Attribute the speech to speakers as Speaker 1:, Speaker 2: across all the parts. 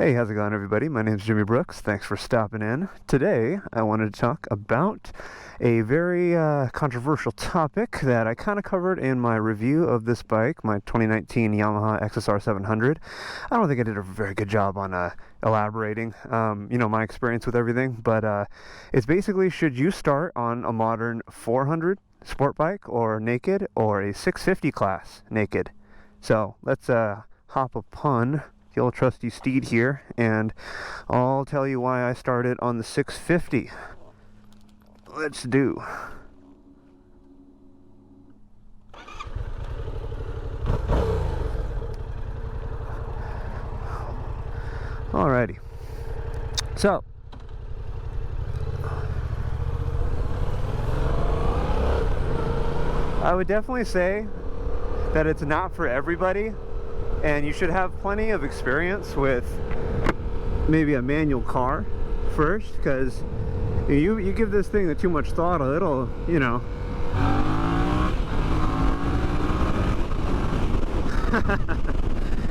Speaker 1: Hey, how's it going, everybody? My name's Jimmy Brooks. Thanks for stopping in. Today, I wanted to talk about a very controversial topic that I kind of covered in my review of this bike, my 2019 Yamaha XSR700. I don't think I did a very good job on elaborating, my experience with everything, but it's basically, should you start on a modern 400 sport bike or naked, or a 650 class naked? So let's hop upon the old trusty steed here, and I'll tell you why I started on the 650. Let's do. Alrighty. So, I would definitely say that it's not for everybody, and you should have plenty of experience with maybe a manual car first, because you give this thing too much thought, it'll,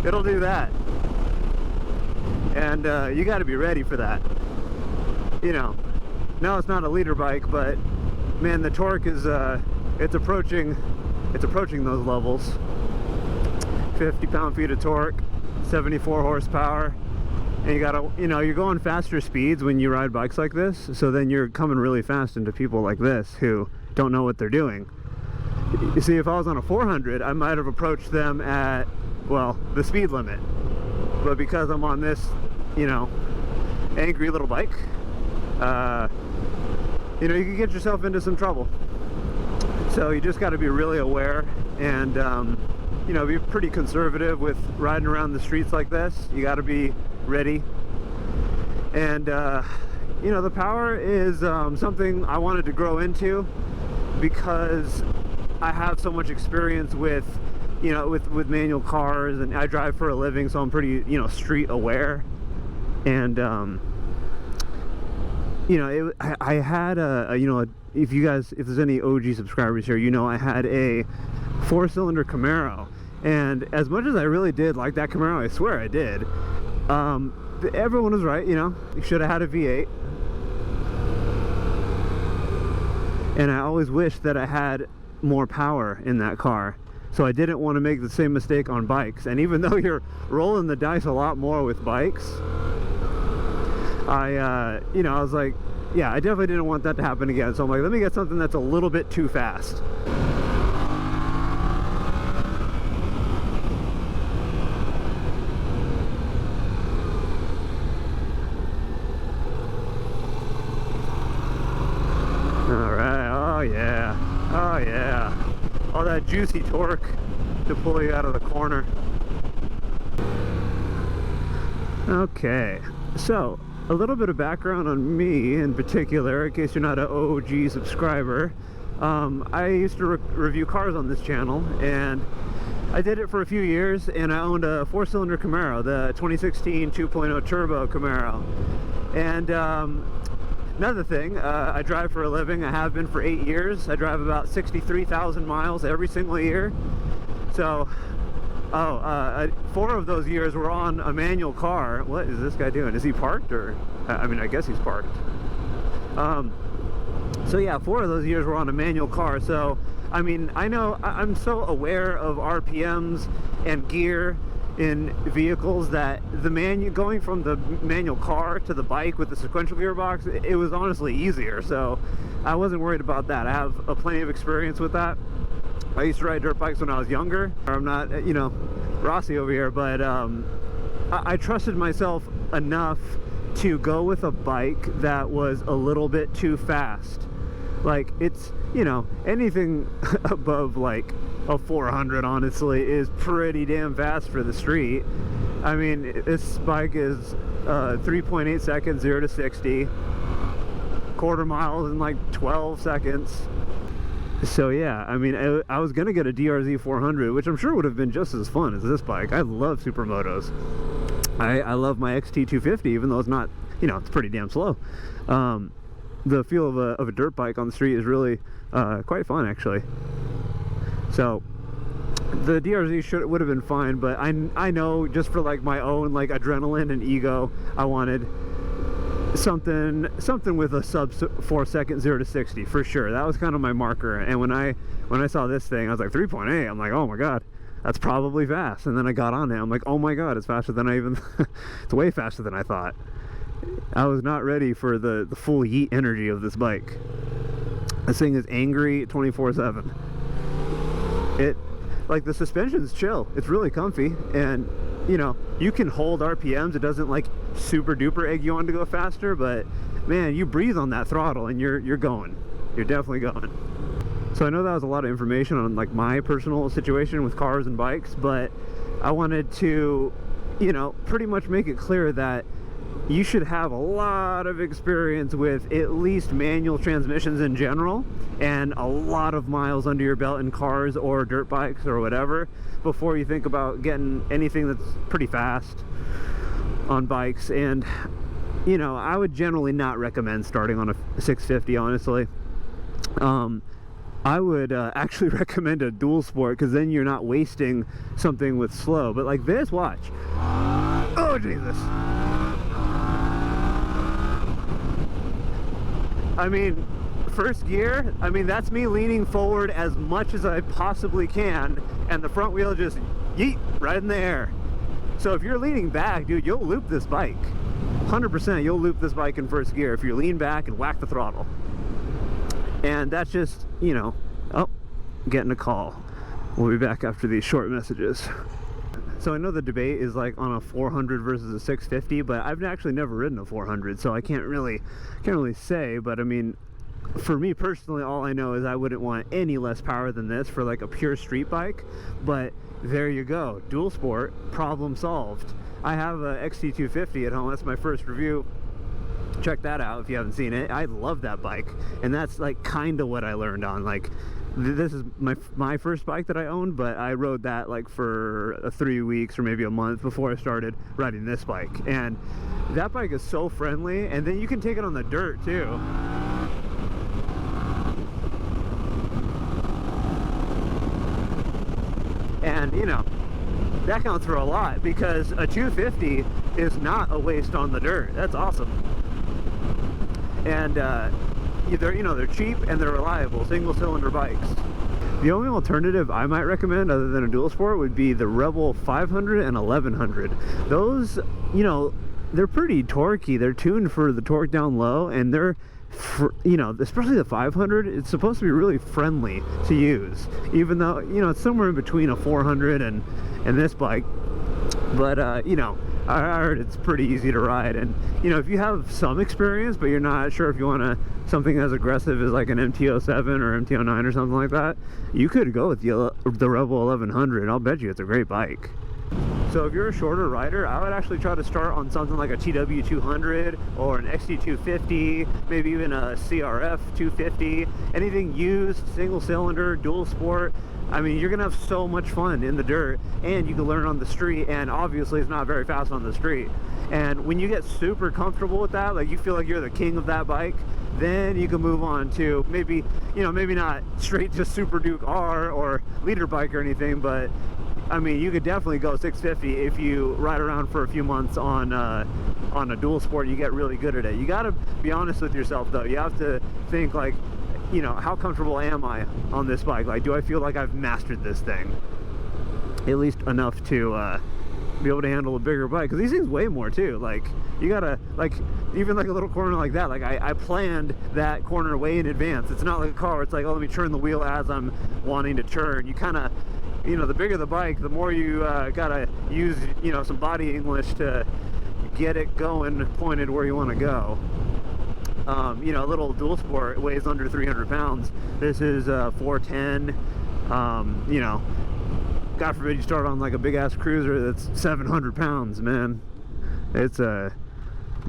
Speaker 1: it'll do that, and you got to be ready for that. No, it's not a liter bike, but man, the torque is it's approaching those levels. 50 pound-feet of torque, 74 horsepower, and you gotta, you're going faster speeds when you ride bikes like this, so then you're coming really fast into people like this who don't know what they're doing. You see, if I was on a 400, I might have approached them at, well, the speed limit, but because I'm on this, angry little bike, you can get yourself into some trouble. So you just got to be really aware, and be pretty conservative with riding around the streets like this. You got to be ready, and the power is something I wanted to grow into, because I have so much experience with with manual cars, and I drive for a living, so I'm pretty street aware. And I had if there's any OG subscribers here, I had a 4-cylinder Camaro, and as much as I really did like that Camaro, I swear I did, everyone was right, you should have had a V8, and I always wished that I had more power in that car, so I didn't want to make the same mistake on bikes. And even though you're rolling the dice a lot more with bikes, I was like, yeah, I definitely didn't want that to happen again, so I'm like, let me get something that's a little bit too fast. Oh yeah, all that juicy torque to pull you out of the corner. Okay, so a little bit of background on me in particular, in case you're not an OG subscriber. I used to review cars on this channel, and I did it for a few years, and I owned a 4-cylinder Camaro, the 2016 2.0 turbo Camaro. And another thing, I drive for a living. I have been for 8 years. I drive about 63,000 miles every single year. So, 4 of those years were on a manual car. What is this guy doing? Is he parked, or? I guess he's parked. So yeah, 4 of those years were on a manual car. So, I know I'm so aware of RPMs and gear in vehicles that going from the manual car to the bike with the sequential gearbox, it was honestly easier, so I wasn't worried about that. I have plenty of experience with that. I used to ride dirt bikes when I was younger. I'm not Rossi over here, but I trusted myself enough to go with a bike that was a little bit too fast. Like, it's anything above like a 400 honestly is pretty damn fast for the street. This bike is 3.8 seconds 0 to 60, quarter miles in like 12 seconds. So yeah, I was gonna get a DRZ 400, which I'm sure would have been just as fun as this bike. I love supermotos. I love my XT 250, even though it's not, it's pretty damn slow. The feel of a dirt bike on the street is really quite fun, actually. So The DRZ would have been fine, but I know just for like my own like adrenaline and ego, I wanted something with a sub 4 second 0 to 60 for sure. That was kind of my marker. And when I saw this thing, I was like 3.8. I'm like, oh my god, that's probably fast. And then I got on it. I'm like, oh my god, it's faster than I even it's way faster than I thought. I was not ready for the full yeet energy of this bike. This thing is angry 24/7. It, like, the suspension's chill. It's really comfy, and you know, you can hold RPMs. It doesn't like super duper egg you on to go faster, but man, you breathe on that throttle and you're going. You're definitely going. So I know that was a lot of information on like my personal situation with cars and bikes, but I wanted to, you know, pretty much make it clear that you should have a lot of experience with at least manual transmissions in general, and a lot of miles under your belt in cars or dirt bikes or whatever before you think about getting anything that's pretty fast on bikes. And you know, I would generally not recommend starting on a 650, honestly. I would actually recommend a dual sport, because then you're not wasting something with slow. But like this, watch. Oh Jesus. I mean, first gear, I mean, that's me leaning forward as much as I possibly can, and the front wheel just yeet right in the air. So if you're leaning back, dude, you'll loop this bike. 100% you'll loop this bike in first gear if you lean back and whack the throttle. And that's just, you know, oh, getting a call. We'll be back after these short messages. So I know the debate is like on a 400 versus a 650, but I've actually never ridden a 400, so I can't really say. But I mean, for me personally, all I know is I wouldn't want any less power than this for like a pure street bike. But there you go, dual sport, problem solved. I have a XT250 at home. That's my first review. Check that out if you haven't seen it. I love that bike, and that's like kind of what I learned on. Like, this is my first bike that I owned, but I rode that like for 3 weeks or maybe a month before I started riding this bike. And that bike is so friendly, and then you can take it on the dirt too. And you know, that counts for a lot, because a 250 is not a waste on the dirt. That's awesome. And they're cheap and they're reliable, single cylinder bikes. The only alternative I might recommend other than a dual sport would be the Rebel 500 and 1100. Those, you know, they're pretty torquey. They're tuned for the torque down low, and they're, you know, especially the 500, it's supposed to be really friendly to use, even though, you know, it's somewhere in between a 400 and this bike. But you know, I heard it's pretty easy to ride. And you know, if you have some experience but you're not sure if you want something as aggressive as like an MT-07 or MT-09 or something like that, you could go with the Rebel 1100. I'll bet you it's a great bike. So if you're a shorter rider, I would actually try to start on something like a TW200 or an XT250, maybe even a CRF 250, anything used, single cylinder, dual sport. I mean, you're gonna have so much fun in the dirt, and you can learn on the street, and obviously it's not very fast on the street. And when you get super comfortable with that, like you feel like you're the king of that bike, then you can move on to maybe, you know, maybe not straight to Super Duke R or leader bike or anything, but I mean, you could definitely go 650 if you ride around for a few months on a dual sport. You get really good at it. You got to be honest with yourself, though. You have to think like, you know, how comfortable am I on this bike? Like, do I feel like I've mastered this thing at least enough to be able to handle a bigger bike? Because these things weigh more too. Like, you gotta, like, even like a little corner like that, like I planned that corner way in advance. It's not like a car, it's like, oh, let me turn the wheel as I'm wanting to turn. You kind of, you know, the bigger the bike, the more you gotta use, you know, some body English to get it going, pointed where you want to go. You know, a little dual sport weighs under 300 pounds. This is 410. You know, God forbid you start on like a big ass cruiser that's 700 pounds, man. It's man,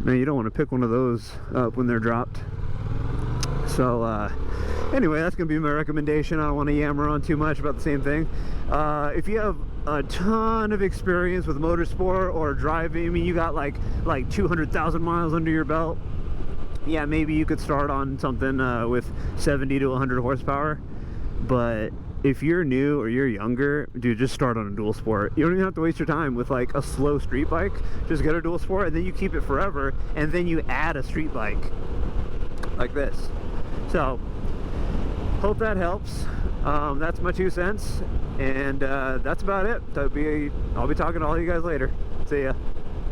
Speaker 1: you don't want to pick one of those up when they're dropped. So anyway, that's gonna be my recommendation. I don't want to yammer on too much about the same thing. If you have a ton of experience with motorsport or driving, I mean, you got like 200,000 miles under your belt, yeah, maybe you could start on something with 70 to 100 horsepower. But if you're new or you're younger, dude, just start on a dual sport. You don't even have to waste your time with like a slow street bike. Just get a dual sport and then you keep it forever, and then you add a street bike like this. So hope that helps. That's my 2 cents, and that's about it. I'll be talking to all you guys later. See ya.